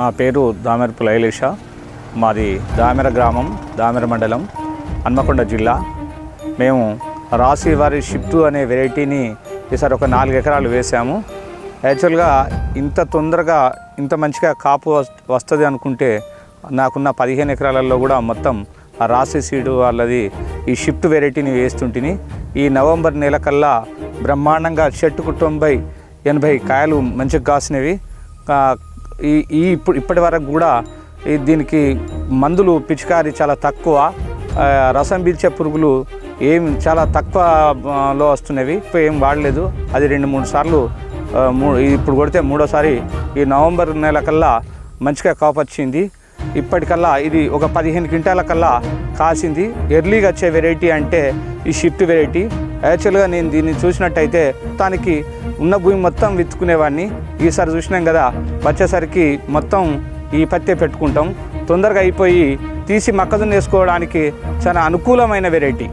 నా పేరు దామెరపు లైలేష. మాది దామెర గ్రామం, దామెర మండలం, హన్మకొండ జిల్లా. మేము రాశి వారి షిఫ్ట్ అనే వెరైటీని ఈసారి ఒక 4 ఎకరాలు వేసాము. యాక్చువల్గా ఇంత తొందరగా ఇంత మంచిగా కాపు వస్తుంది అనుకుంటే నాకున్న 15 ఎకరాలలో కూడా మొత్తం ఆ రాశి సీడు వాళ్ళది ఈ షిఫ్ట్ వెరైటీని వేస్తుంటిని. ఈ నవంబర్ నెల కల్లా బ్రహ్మాండంగా చెట్టుకు 90-80 కాయలు మంచిగా కాసినవి. ఇప్పటి వరకు కూడా దీనికి మందులు పిచికారి చాలా తక్కువ, రసం పీల్చే పురుగులు చాలా తక్కువలో వస్తున్నవి. ఏం వాడలేదు. అది 2-3 సార్లు ఇప్పుడు కొడితే 3వసారి ఈ నవంబర్ నెల కల్లా మంచిగా కాపు వచ్చింది. ఇప్పటికల్లా ఇది ఒక 15 క్వింటాల కల్లా కాసింది. ఎర్లీగా వచ్చే వెరైటీ అంటే ఈ షిఫ్ట్ వెరైటీ. యాక్చువల్గా నేను దీన్ని చూసినట్టయితే దానికి ఉన్న భూమి మొత్తం విత్తుకునేవాడిని. ఈసారి చూసినాం కదా, వచ్చేసరికి మొత్తం ఈ పత్తే పెట్టుకుంటాం. తొందరగా అయిపోయి తీసి మొక్కజొన్న వేసుకోవడానికి చాలా అనుకూలమైన వెరైటీ.